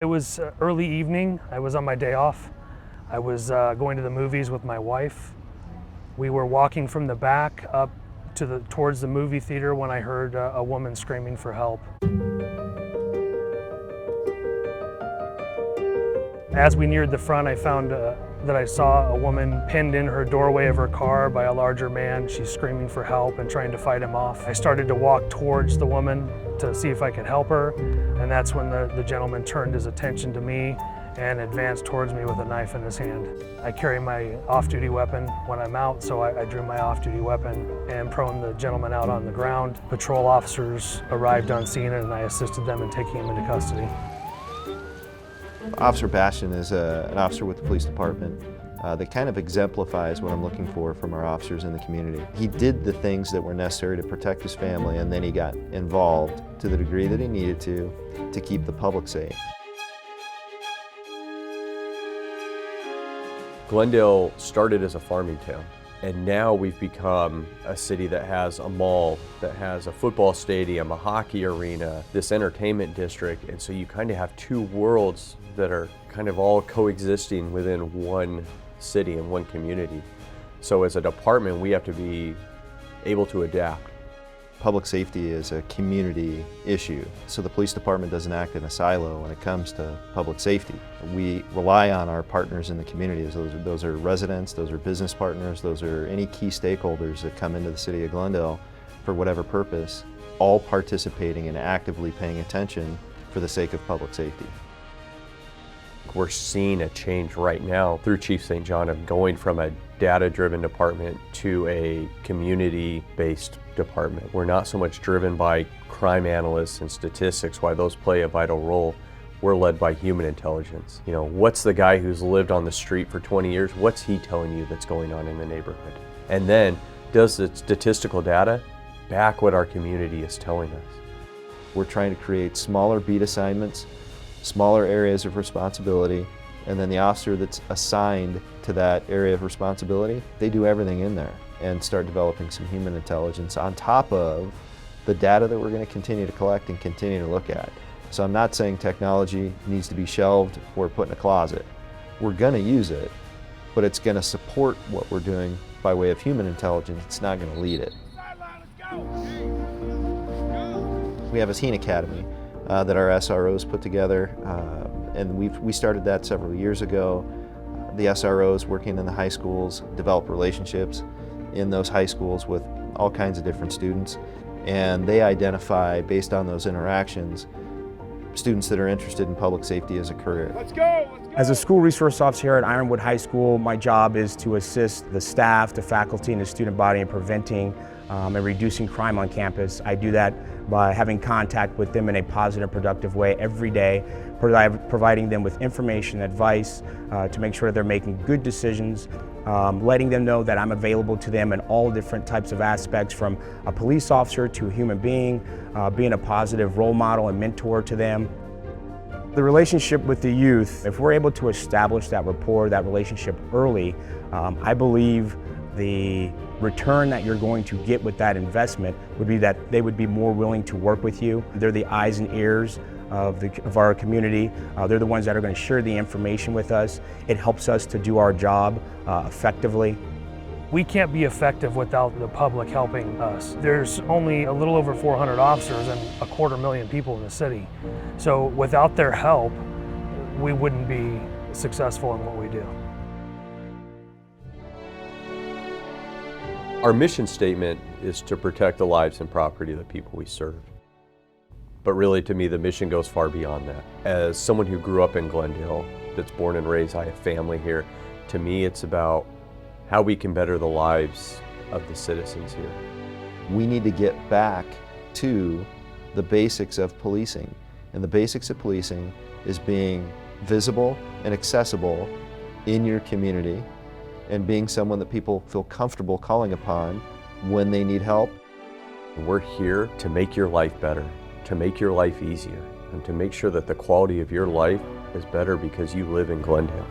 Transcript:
It was early evening. I was on my day off. I was going to the movies with my wife. We were walking from the back up towards the movie theater when I heard a woman screaming for help. As we neared the front, I found that I saw a woman pinned in her doorway of her car by a larger man. She's screaming for help and trying to fight him off. I started to walk towards the woman to see if I could help her, and that's when the gentleman turned his attention to me and advanced towards me with a knife in his hand. I carry my off-duty weapon when I'm out, so I drew my off-duty weapon and proned the gentleman out on the ground. Patrol officers arrived on scene and I assisted them in taking him into custody. Officer Bastian is an officer with the police department that kind of exemplifies what I'm looking for from our officers in the community. He did the things that were necessary to protect his family, and then he got involved to the degree that he needed to keep the public safe. Glendale started as a farming town, and now we've become a city that has a mall, that has a football stadium, a hockey arena, this entertainment district, and so you kind of have two worlds that are kind of all coexisting within one city and one community. So as a department, we have to be able to adapt. Public safety is a community issue, so the police department doesn't act in a silo when it comes to public safety. We rely on our partners in the community. Those are residents, those are business partners, those are any key stakeholders that come into the city of Glendale for whatever purpose, all participating and actively paying attention for the sake of public safety. We're seeing a change right now through Chief St. John of going from a data-driven department to a community-based department. We're not so much driven by crime analysts and statistics, why those play a vital role. We're led by human intelligence. You know, what's the guy who's lived on the street for 20 years, what's he telling you that's going on in the neighborhood? And then, does the statistical data back what our community is telling us? We're trying to create smaller beat assignments, smaller areas of responsibility, and then the officer that's assigned to that area of responsibility, they do everything in there and start developing some human intelligence on top of the data that we're going to continue to collect and continue to look at. So I'm not saying technology needs to be shelved or put in a closet. We're going to use it, but it's going to support what we're doing by way of human intelligence. It's not going to lead it. We have a teen academy that our SROs put together, and we started that several years ago. The SROs working in the high schools develop relationships in those high schools with all kinds of different students, and they identify, based on those interactions, students that are interested in public safety as a career. Let's go! As a school resource officer here at Ironwood High School, my job is to assist the staff, the faculty, and the student body in preventing and reducing crime on campus. I do that by having contact with them in a positive, productive way every day, providing them with information, advice to make sure that they're making good decisions, letting them know that I'm available to them in all different types of aspects, from a police officer to a human being, being a positive role model and mentor to them. The relationship with the youth, if we're able to establish that rapport, that relationship early, I believe the return that you're going to get with that investment would be that they would be more willing to work with you. They're the eyes and ears of our community. They're the ones that are going to share the information with us. It helps us to do our job effectively. We can't be effective without the public helping us. There's only a little over 400 officers and 250,000 people in the city. So without their help, we wouldn't be successful in what we do. Our mission statement is to protect the lives and property of the people we serve. But really, to me, the mission goes far beyond that. As someone who grew up in Glendale, that's born and raised, I have family here, to me it's about how we can better the lives of the citizens here. We need to get back to the basics of policing. And the basics of policing is being visible and accessible in your community, and being someone that people feel comfortable calling upon when they need help. We're here to make your life better, to make your life easier, and to make sure that the quality of your life is better because you live in Glendale.